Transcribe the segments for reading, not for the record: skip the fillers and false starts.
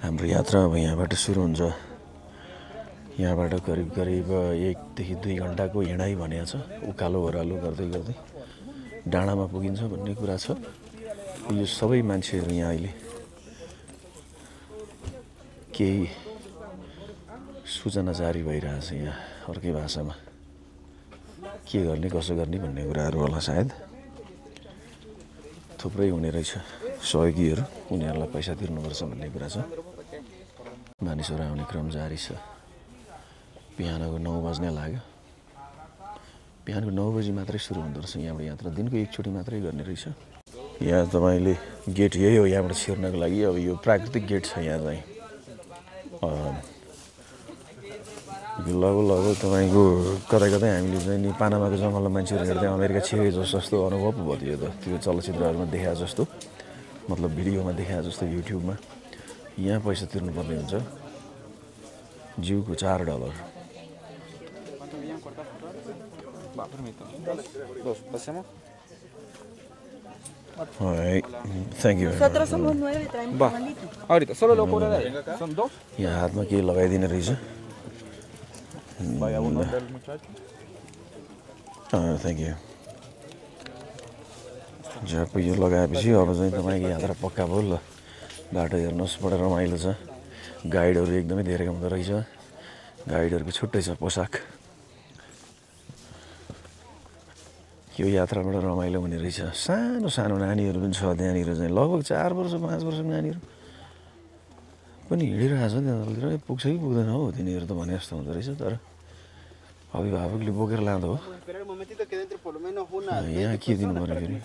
हाम्रो यात्रा अब यहाँबाट सुरु हुन्छ। यहाँबाट करिब 1 देखि 2 घण्टाको हिँडाइ भनेको छ। उकालो ओह्रालो गर्दै गर्दै डाँडामा पुगिन्छ भन्ने कुरा छ। यो सबै मान्छेहरू यहाँ अहिले केही सूचना जारी भइरहेछ यहाँ अर्कै भाषामा। के गर्ने कसो गर्ने भन्ने कुराहरू होला सायद। थुप्रै हुने रहेछ सहयोगीहरू, उनीहरूलाई पैसा तिर्नुपर्छ भन्ने कुरा छ। मानिसहरू आउने क्रम जारी छ। बिहानको 9 बज्ने लाग्यो। बिहानको 9 बजी मात्रै सुरु हुँदो रहेछ यहाँबाट यात्रा। दिनको एकचोटि मात्रै गर्ने रहेछ। यहाँ तपाईँले गेट यही हो यहाँबाट छिर्नको लागि। अब यो प्राकृतिक गेट छ यहाँ चाहिँ। लगभग तपाईँको कतै कतै हामीले चाहिँ नि पानामाको जङ्गलमा मान्छेहरू हेर्दै अमेरिका छिरे जस्तो अनुभव भयो त्यो त। त्यो चलचित्रहरूमा देखाए जस्तो, मतलब भिडियोमा देखाए जस्तो युट्युबमा। यहाँ पैसा तिर्नुपर्ने हुन्छ जिउको $4। Thank you. यहाँ हातमा केही लगाइदिने रहेछ। Thank you. झ्याप यो लगाएपछि अब चाहिँ तपाईँको यात्रा पक्का भयो ल। बाटो हेर्नुहोस् बडा रमाइलो छ। गाइडहरू एकदमै धेरै हुँदो रहेछ। गाइडहरूको छुट्टै छ पोसाक। यो यात्राबाट रमाइलो हुने रहेछ। सानो सानो नानीहरू पनि छ त्यहाँनिर चाहिँ। लगभग 4 वर्ष 5 वर्षको नानीहरू पनि हिँडिरहेछ त्यहाँ। पुग्छ कि पुग्दैन हो तिनीहरू त भने जस्तो हुँदो रहेछ। तर अभिभावकले बोकेर लाँदो हो। यहाँ के दिनु पऱ्यो फेरि?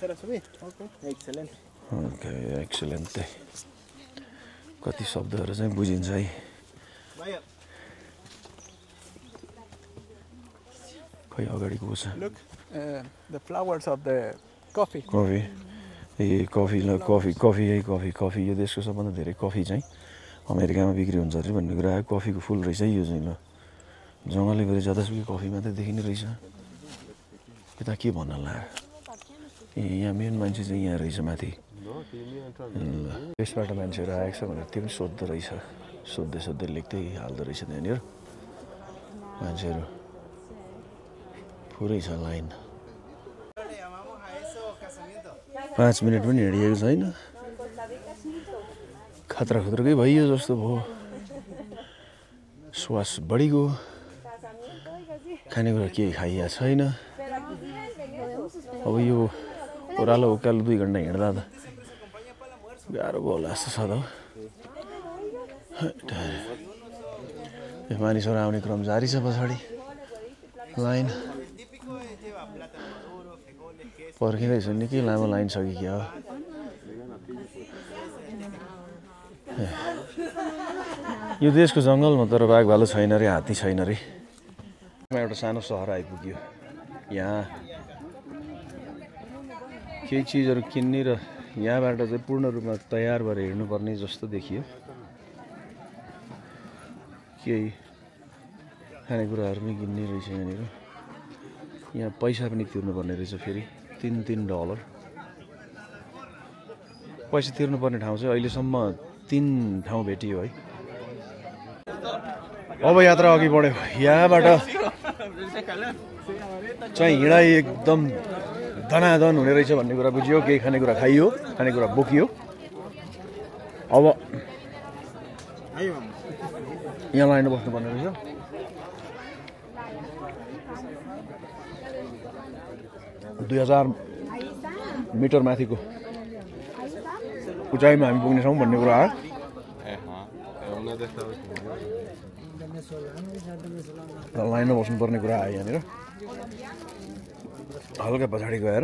Okay excellent. कति शब्दहरू चाहिँ बुझिन्छ है। खै अगाडि को छ? The flowers of the coffee. Coffee. A coffee यही कफी। यो देशको सबभन्दा धेरै कफी चाहिँ अमेरिकामा बिक्री हुन्छ अरे भन्ने कुरा आयो। कफीको फुल रहेछ है यो चाहिँ। ल जङ्गलले गरी जतासुकै कफी मात्रै देखिने रहेछ। यता के भन्न लाग्यो? ए यहाँ मेन मान्छे चाहिँ यहाँ रहेछ माथि। ल यसबाट मान्छेहरू आएको छ भनेर त्यो पनि सोध्दो रहेछ। सोध्दै लेख्दै हाल्दो रहेछ त्यहाँनिर। मान्छेहरू पुरै छ लाइन। 5 मिनट पनि हिँडिएको छैन। खतराकै भइयो जस्तो भयो। श्वास बढिगयो। खानेकुरा केही खाइया छैन। अब यो ओह्रालो उकालो 2 घण्टा हिँड्दा त गाह्रो भयो होला जस्तो छ त। मानिसहरू आउने क्रम जारी छ पछाडि। लाइन पर्खिँदैछ। निकै लामो लाइन छ कि क्या हो? यो देशको जङ्गलमा तर बाघ भालु छैन रे, हात्ती छैन रे। एउटा सानो सहर आइपुग्यो। यहाँ केही चिजहरू किन्ने र यहाँबाट चाहिँ पूर्ण रूपमा तयार भएर हिँड्नुपर्ने जस्तो देखियो। केही खानेकुराहरू पनि किन्ने रहेछ यहाँनिर। यहाँ पैसा पनि तिर्नुपर्ने रहेछ फेरि $3 पैसा तिर्नुपर्ने ठाउँ चाहिँ अहिलेसम्म 3 ठाउँ भेटियो है। अब यात्रा अघि बढ्यो। यहाँबाट चाहिँ हिँडाइ एकदम दनादन हुने रहेछ भन्ने कुरा बुझियो। केही खानेकुरा खाइयो, खानेकुरा बोकियो। अब यहाँ लाइन बस्नुपर्ने रहेछ। 2000 मिटर माथिको उचाइमा हामी पुग्नेछौँ भन्ने कुरा हो। लाइनमा बस्नुपर्ने कुरा आयो यहाँनिर। हल्का पछाडि गएर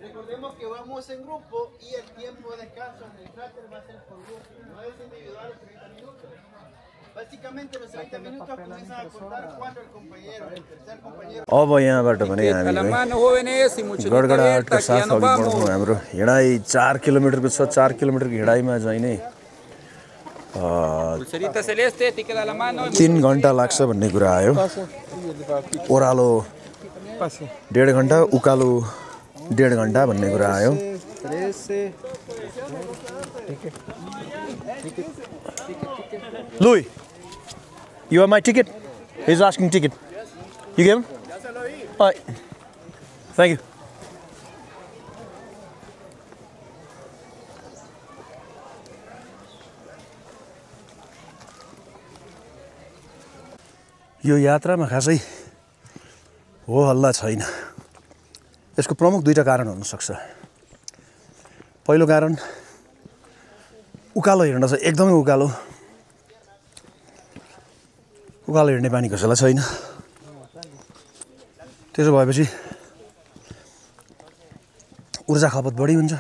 Recordemos que vamos en grupo y el tiempo de descanso en el cráter va a ser por grupo, no es individual 30 minutos. Básicamente los 30 minutos comienzan a contar cuando el compañero, el tercer compañero. अब यहाँबाट भने हामी गडगडाटका साथ अघि बढ्छौँ। हाम्रो हिँडाइ 4 किलोमिटरको छ। 4 किलोमिटरको हिँडाइमा चाहिँ नै Pulserita celeste, ticket a la mano. 3 घन्टा लाग्छ भन्ने कुरा आयो ओरालो Pase. 1.5 घन्टा उकालो 1.5 घन्टा भन्ने कुरा आयो 13. Louis, you have my ticket? He's asking ticket. You give him? All right. Thank you. यो यात्रामा खासै हो हल्ला छैन यसको प्रमुख दुईटा कारण हुन सक्छ पहिलो कारण उकालो हिँड्न चाहिँ एकदमै उकालो हिँड्ने बानी कसैलाई छैन त्यसो भएपछि ऊर्जा खपत बढी हुन्छ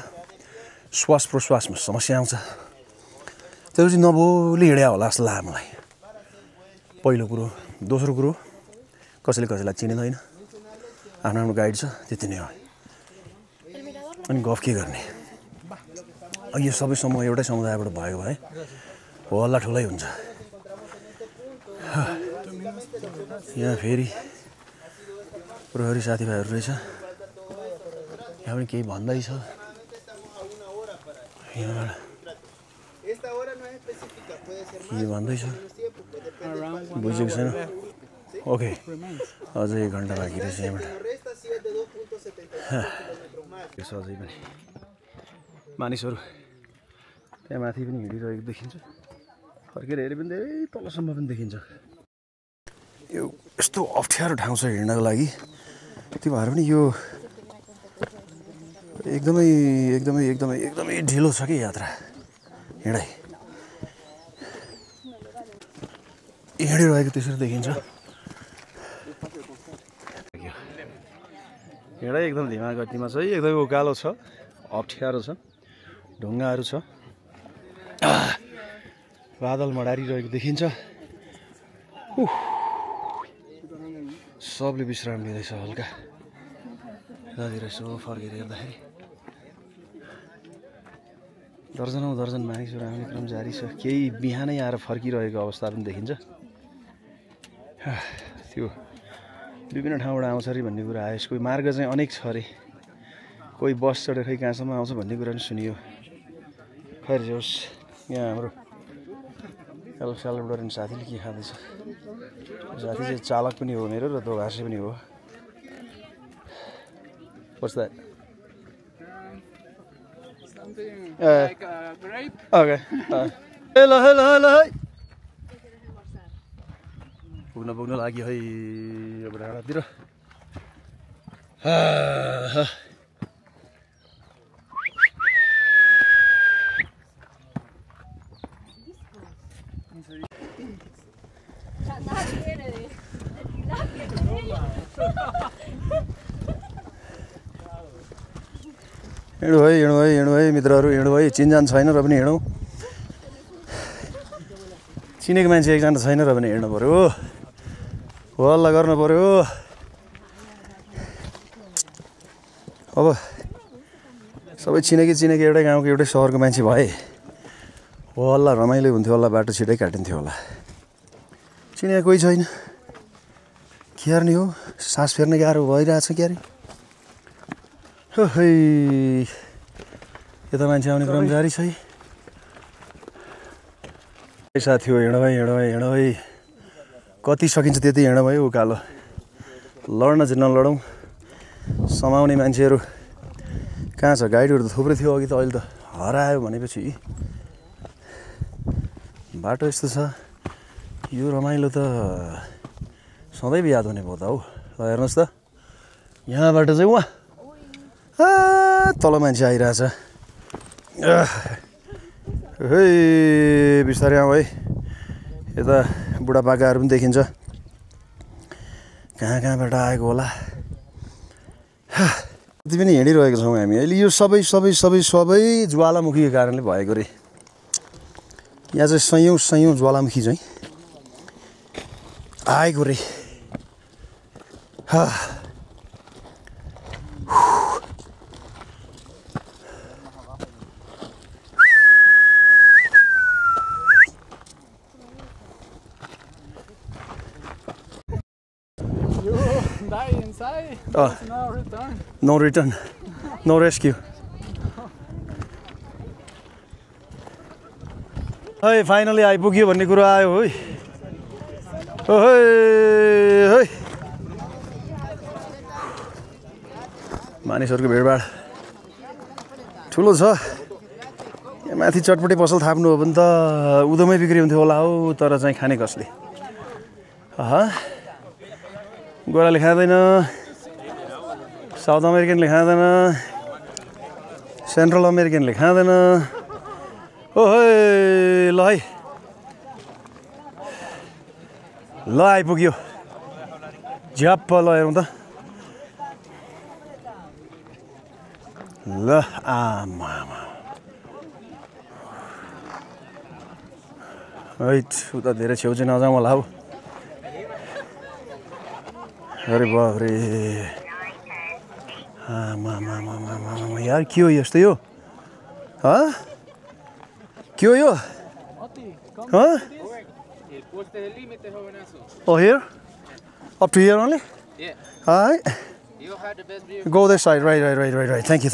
श्वास प्रश्वासमा समस्या आउँछ त्यसपछि नबोली हिँड्या होला जस्तो लाग्यो मलाई पहिलो कुरो दोस्रो कुरो कसैले कसैलाई चिनिदैन आफ्नो आफ्नो गाइड छ त्यति नै हो अनि गफ के गर्ने यो सबै समूह एउटै समुदायबाट भएको भए हो हल्ला ठुलै हुन्छ यहाँ फेरि प्रहरी साथीभाइहरू रहेछ यहाँ पनि केही भन्दैछ यहाँबाट के भन्दैछ बुझेको छैन ओके अझै 1 घन्टा बाँकी रहेछ यहाँबाट सधैँ पनि मानिसहरू त्यहाँ माथि पनि हिँडिरहेको देखिन्छ फर्केर हेरे पनि धेरै तलसम्म पनि देखिन्छ यो यस्तो अप्ठ्यारो ठाउँ छ हिँड्नको लागि त्यो भएर पनि यो एकदमै एकदमै एकदमै एकदमै ढिलो छ कि यात्रा हिँडाइ हिँडिरहेको त्यसरी देखिन्छ हिँडाइ एकदम धिमा गतिमा छ एकदमै उकालो छ अप्ठ्यारो छ ढुङ्गाहरू छ बादल मडारिरहेको देखिन्छ सबले विश्राम लिँदैछ हल्का यतातिर यसो फर्केर हेर्दाखेरि दर्जन मानिसहरू आउने क्रम जारी छ केही बिहानै आएर फर्किरहेको अवस्था पनि देखिन्छ त्यो विभिन्न ठाउँबाट आउँछ अरे भन्ने कुरा आयो यसको मार्ग चाहिँ अनेक छ अरे कोही बस चढेर खै कहाँसम्म आउँछ भन्ने कुरा पनि सुनियो खैर होस् यहाँ हाम्रो एल साल्भाडोरियन साथीले के खाँदैछ साथी चाहिँ चालक पनि हो मेरो र दोभाषी पनि हो What's that? Something like a grape. Okay. Hello. पुग्न लाग्यो है अब डाँडातिर हिँड्नु है मित्रहरू हिँड्नु है चिनजान छैन र पनि हिँडौँ चिनेको मान्छे एकजना छैन र पनि हिँड्नु पर्यो हो हल्ला गर्नु पर्यो अब सबै चिनेकी एउटै गाउँको एउटै सहरको मान्छे भए हो हल्ला रमाइलो हुन्थ्यो होला बाटो छिटै काटिन्थ्यो होला चिनेको कोही छैन के गर्ने हो सास फेर्न गाह्रो भइरहेछ क्यारे है यता मान्छे आउने क्रम जारी छ साथी हो हिँड है कति सकिन्छ त्यति हिँड भयो उकालो लड्न चाहिँ नलडौँ समाउने मान्छेहरू कहाँ छ गाइडहरू त थुप्रै थियो अघि त अहिले त हरायो भनेपछि बाटो यस्तो छ यो रमाइलो त सधैँ याद हुने भयो त हौ ल हेर्नुहोस् त यहाँबाट चाहिँ उहाँ तल मान्छे आइरहेछ है बिस्तारै आऊ है यता बुढापाकाहरू पनि देखिन्छ कहाँबाट आएको होला त्यति पनि हिँडिरहेको छौँ हामी अहिले यो सबै ज्वालामुखीको कारणले भएको रे यहाँ चाहिँ सयौँ ज्वालामुखी चाहिँ आएको रे die inside. Oh. There's no return. No return. No rescue. है फाइनली आइपुग्यो भन्ने कुरा आयो है है मानिसहरूको भिडभाड ठुलो छ यहाँ माथि चटपटी पसल थाप्नु हो भने त उधमै बिक्री हुन्थ्यो होला हौ तर चाहिँ खाने कसले गोराले खाँदैन साउथ अमेरिकनले खाँदैन सेन्ट्रल अमेरिकनले खाँदैन ओहे ल है ल आइपुग्यो झ्याप्प ल हेरौँ त ल आमा हैट उता धेरै छेउ चाहिँ नजाउँ होला हौ अरे बाफ रे आमा यार के हो यस्तो यो के हो यो El poste del límite, jovenazo. Oh, here? Up to here only? Yeah. All right. You had the best view. Go this side. Right. Thank you.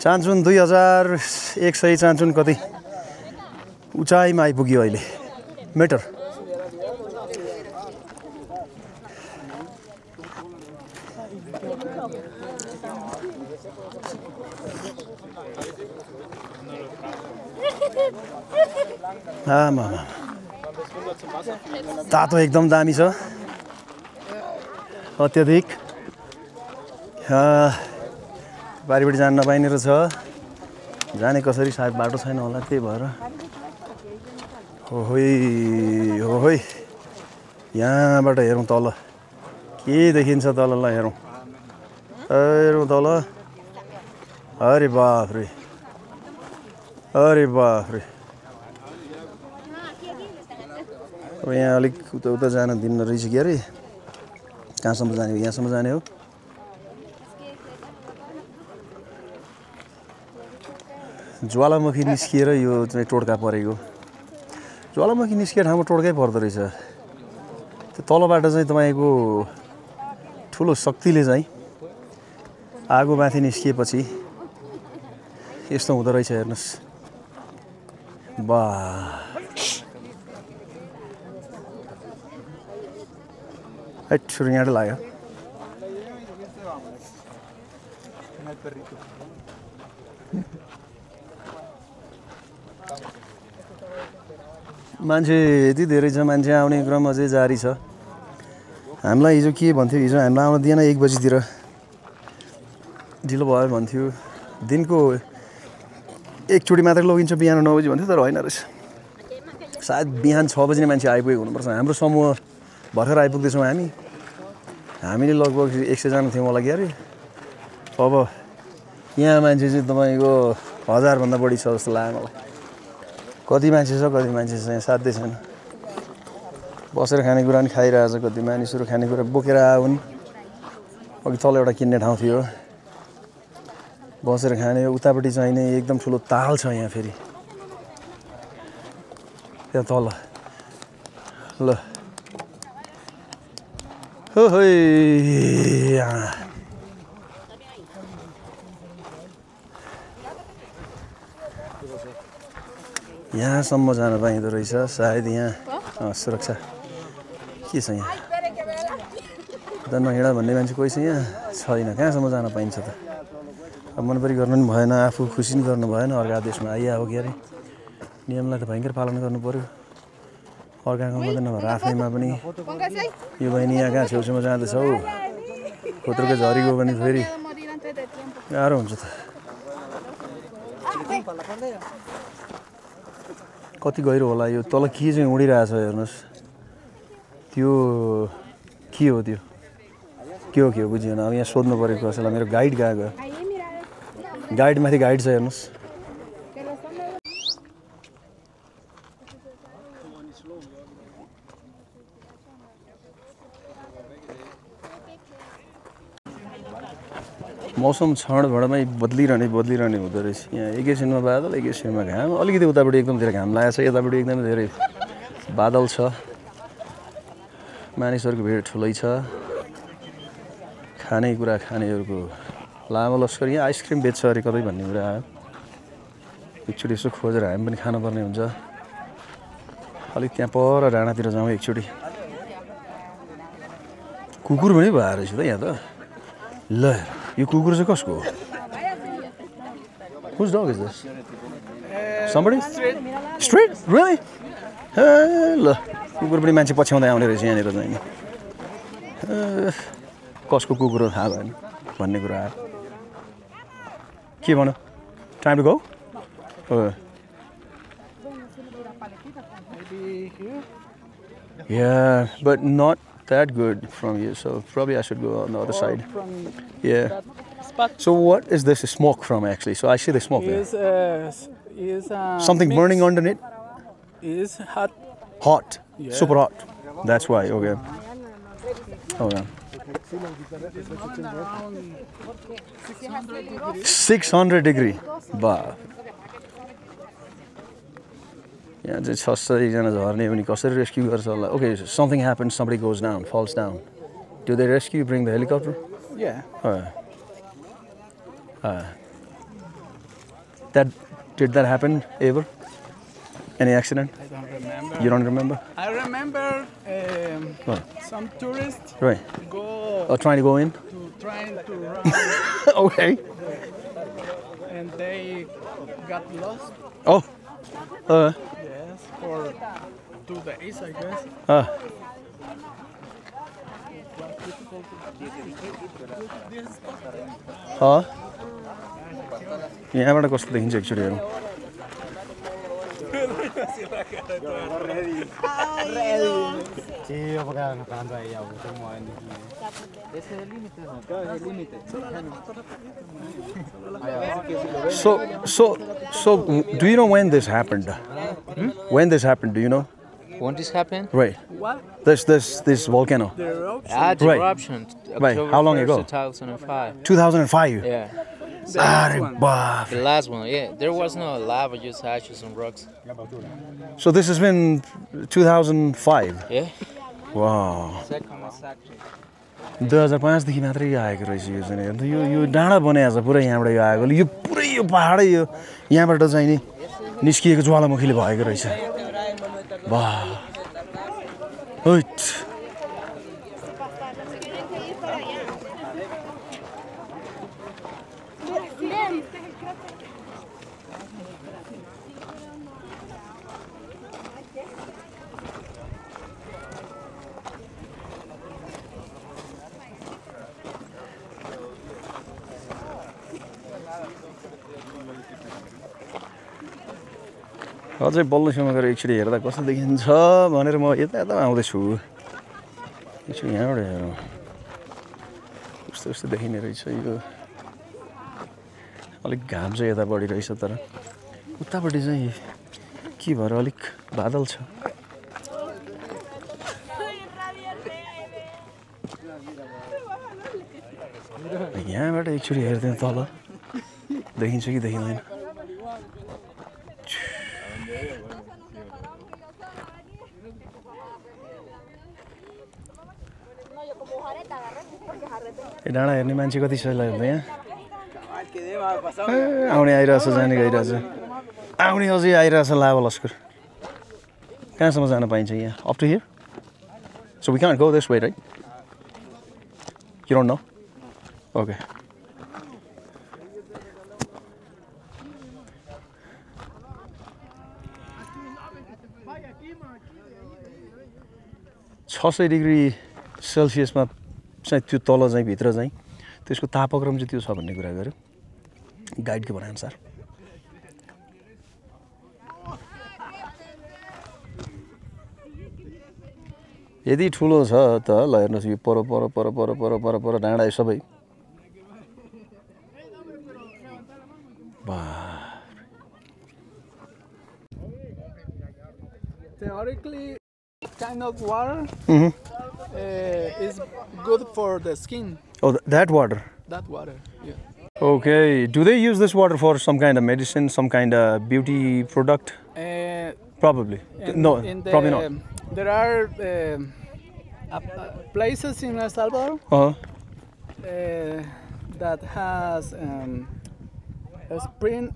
चान्चुन 2100 चान्चुन कति उचाइमा आइपुग्यो अहिले मिटर आमा तातो एकदम दामी छ अत्यधिक बारीबाट जान नपाइने रहेछ जाने कसरी सायद बाटो छैन होला त्यही भएर हो यहाँबाट हेरौँ तल के देखिन्छ तल ल हेरौँ तल अरे बाफ रे अब यहाँ अलिक उता जान दिन्न रहेछ कि अरे कहाँसम्म जाने हो यहाँसम्म जाने हो ज्वालामुखी निस्किएर यो चाहिँ टोड्का परेको ज्वालामुखी निस्किएर ठाउँमा टोड्कै पर्दो रहेछ त्यो तलबाट चाहिँ तपाईँको ठुलो शक्तिले चाहिँ आगो माथि निस्किएपछि यस्तो हुँदो रहेछ हेर्नुहोस् बा यहाँबाट लाग्यो मान्छे यति धेरै छ मान्छे आउने क्रम अझै जारी छ हामीलाई हिजो के भन्थ्यो हिजो हामीलाई आउन दिएन 1 बजीतिर ढिलो भयो भन्थ्यो दिनको एकचोटि मात्रै लगिन्छ बिहान 9 बजी भन्थ्यो तर होइन रहेछ सायद बिहान 6 बजी नै मान्छे आइपुगेको हुनुपर्छ हाम्रो समूह भर्खर आइपुग्दैछौँ हामीले लगभग 100 जना थियौँ होला कि अरे अब यहाँ मान्छे चाहिँ तपाईँको 1000 भन्दा बढी छ जस्तो लाग्यो मलाई कति मान्छे छ यहाँ साध्यै छैन बसेर खानेकुरा पनि खाइरहेछ कति मानिसहरू खानेकुरा बोकेर आउन् अघि तल एउटा किन्ने ठाउँ थियो बसेर खाने उतापट्टि चाहिने एकदम ठुलो ताल छ यहाँ फेरि त्यहाँ तल ल यहाँसम्म जान पाइँदो रहेछ सायद यहाँ सुरक्षा के छ यहाँ त नहिँड भन्ने मान्छे कोही छ यहाँ छैन कहाँसम्म जान पाइन्छ त अब मनपरी गर्नु पनि भएन आफू खुसी पनि गर्नु भएन अर्का देशमा आइया हो कि अरे नियमलाई त भयङ्कर पालन गर्नु पर्यो अर्काको मात्रै नभएर आफैमा पनि यो बहिनी यहाँ कहाँ छेउछेउमा जाँदैछ हौ खोत्रोकै झरी गयो भने फेरि गाह्रो हुन्छ त कति गहिरो होला यो तल के चाहिँ उडिरहेछ हेर्नुहोस् त्यो के हो के हो बुझिएन अब यहाँ सोध्नु पऱ्यो कसैलाई मेरो गाइड कहाँ गयो गाइडमाथि गाइड छ हेर्नुहोस् मौसम क्षणभरमै बदलिरहने हुँदो रहेछ यहाँ एकैछिनमा बादल एकैछिनमा घाम अलिकति उतापट्टि एकदम धेरै घाम लागेको छ यतापट्टि एकदम धेरै बादल छ मानिसहरूको भिड ठुलै छ खानेकुरा खानेहरूको लामो लस्कर यहाँ आइसक्रिम बेच्छ अरे कतै भन्ने कुरा आयो एकचोटि यसो खोजेर हामी पनि खानुपर्ने हुन्छ अलिक त्यहाँ पर डाँडातिर जाउँ एकचोटि कुकुर पनि भएर रहेछ त यहाँ त ल यो कुकुर चाहिँ कसको हो Whose dog is this? Somebody? Straight? Really? ल कुकुर पनि मान्छे पछ्याउँदै आउने रहेछ यहाँनिर चाहिँ नि कसको कुकुर हो थाहा भएन भन्ने कुरा आयो के भन्नु time to go Yeah, but not that good from you, so probably I should go on the other side. Yeah. So what is this smoke from actually? So I see the smoke there. Something burning underneath? Is hot. Hot. Super hot. That's why, okay. Okay. 600 degree. Bah. यहाँ चाहिँ 600 जना झर्ने भने कसरी rescue गर्छ होला okay something happens somebody goes down falls down do they rescue bring the helicopter Yeah. Did that happen ever? Any accident? I don't remember. You don't remember? I remember some tourists Right. go Trying to go in? trying to run Okay. and they got lost. Oh. Yes, for 2 days, I guess. यहाँबाट कस्तो देखिन्छ एकचोटि हेरौँ So do you know when this happened? When this happened, do you know? When this happened? Right. What? This volcano. The eruption? The Right. eruption. Right. October How long 1st, ago? 2005. 2005. Yeah. The The last one, yeah. There was no lava, just ashes and rocks. So this has been 2005. Yeah. Wow. Second was actually. 2005 देखि मात्रै आएको रहेछ यो चाहिँ अन्त यो डाँडा बनाएको छ पुरै यहाँबाट यो आएको यो पुरै यो पहाडै यो यहाँबाट चाहिँ नि निस्किएको ज्वालामुखीले भएको रहेछ वाह हैट अझै बल्लैसम्म गएर एकचोटि हेर्दा कस्तो देखिन्छ भनेर म यता आउँदैछु एकचोटि यहाँबाट हेरौँ कस्तो कस्तो देखिने रहेछ यो अलिक घाम चाहिँ यता बढिरहेछ तर उतापट्टि चाहिँ के भएर अलिक बादल छ यहाँबाट एकचोटि हेर्दैन तल देखिन्छ कि देखिँदैन डाँडा हेर्ने मान्छे कति सजिलो हुन्छ यहाँ आउने आइरहेछ जाने गइरहेछ आउने अझै आइरहेछ लाभा लस्कर कहाँसम्म जान पाइन्छ यहाँ up to here so we can't go this way right you don't know okay degree सेल्सियसमा चाहिँ त्यो तल चाहिँ भित्र चाहिँ त्यसको तापक्रम चाहिँ त्यो छ भन्ने कुरा गर्यो गाइडको भनाइअनुसार यदि ठुलो छ त ल हेर्नुहोस् यो पर पर पर पर पर पर पर डाँडा सबै Theoretically, kind of water is good for the skin. Oh, that water. That water, yeah. Okay. Do they use this water for some kind of medicine, some kind of beauty product? Probably. No, probably not. There are places in El Salvador Uh-huh. that has a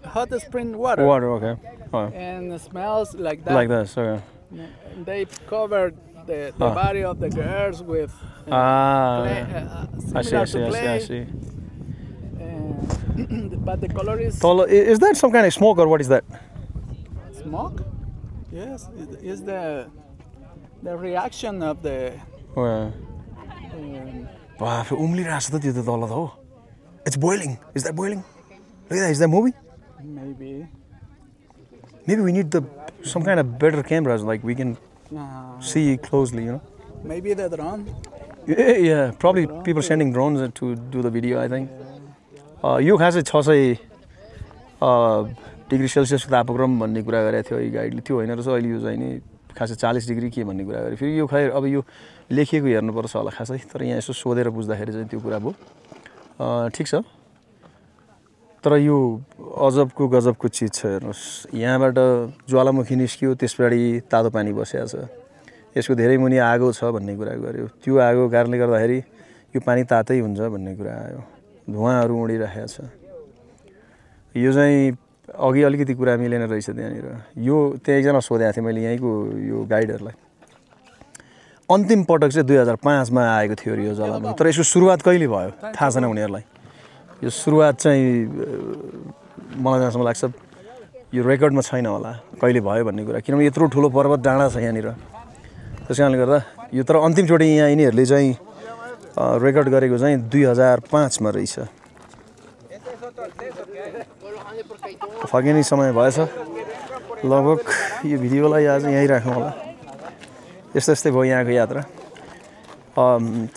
hot spring water, Water, okay. and it smells like that. Like this, okay. They covered the body of the girls with I see, similar I see, to I see, clay. I see. But the color is Is that some kind of smoke or what is that? smoke. Yes, it is the reaction of the. Wow, उम्लिरहेको छ त त्यो त तल त हो. It's boiling. Is that boiling? Look at that. Is that moving? Maybe. Maybe we need some kind of better cameras, like we can see closely, you know. Maybe the drone. Yeah, probably people sending drones to do the video, I think. यो खासै 600 degree सेल्सियसको तापक्रम भन्ने कुरा गरेको थियो यो गाइडले, त्यो होइन रहेछ। अहिले यो चाहिँ नि खासै 40 डिग्री के भन्ने कुरा गरे। फेरि यो खै अब यो लेखिएको हेर्नुपर्छ होला खासै, तर यहाँ यसो सोधेर बुझ्दाखेरि चाहिँ त्यो कुरा भयो। ठिक छ, तर यो अजबको गजबको चिज छ। हेर्नुहोस्, यहाँबाट ज्वालामुखी निस्कियो, त्यसपछि तातो पानी बसिएको छ, यसको धेरै मुनि आगो छ भन्ने कुरा गर्यो। त्यो आगो कारणले गर्दाखेरि यो पानी तातै हुन्छ भन्ने कुरा आयो। धुवाँहरू उडिरहेको छ। यो चाहिँ अघि अलिकति कुरा मिलेन रहेछ त्यहाँनिर। यो त्यहाँ एकजना सोधेको थिएँ मैले यहीँको यो गाइडहरूलाई। अन्तिम पटक चाहिँ 2005 मा आएको थियो यो ज्वालामुखी, तर यसको सुरुवात कहिले भयो थाहा छैन उनीहरूलाई। यो सुरुवात चाहिँ मलाई जहाँसम्म लाग्छ यो रेकर्डमा छैन होला कहिले भयो भन्ने कुरा, किनभने यत्रो ठुलो पर्वत डाँडा छ यहाँनिर। त्यस कारणले गर्दा यो तर अन्तिमचोटि यहाँ यिनीहरूले चाहिँ रेकर्ड गरेको चाहिँ 2005 मा रहेछ। फर्किने समय भएछ लगभग। यो भिडियोलाई आज यहीँ राख्नु होला। यस्तै यस्तै भयो यहाँको यात्रा।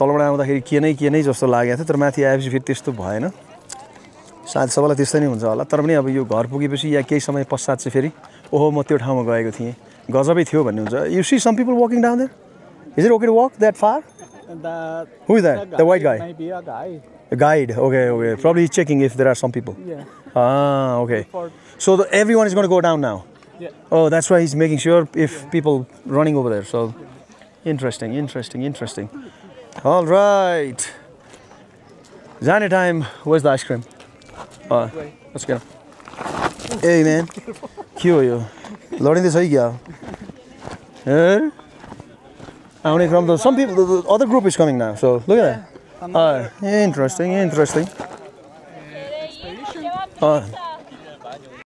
तलबाट आउँदाखेरि के नै जस्तो लागेको थियो, तर माथि आएपछि फेरि त्यस्तो भएन। सायद सबैलाई त्यस्तै नै हुन्छ होला। तर पनि अब यो घर पुगेपछि या केही समय पश्चात चाहिँ फेरि ओहो म त्यो ठाउँमा गएको थिएँ, गजबै थियो भन्ने हुन्छ। You see some people walking down there? Is it okay to walk that far? Who is that? The white guy? Maybe a guy. A guide. Okay. Probably checking if there are some people. Yeah. Okay. So everyone is going to go down now? Yeah. Oh, that's why he's making sure if people running over there. So interesting. All right. Zane time. Where's the ice cream? Let's get it. Hey man. के हो यो? लडिँदै छ कि क्या? आउने क्रम त some people, the other group is coming now. So look at that. Interesting.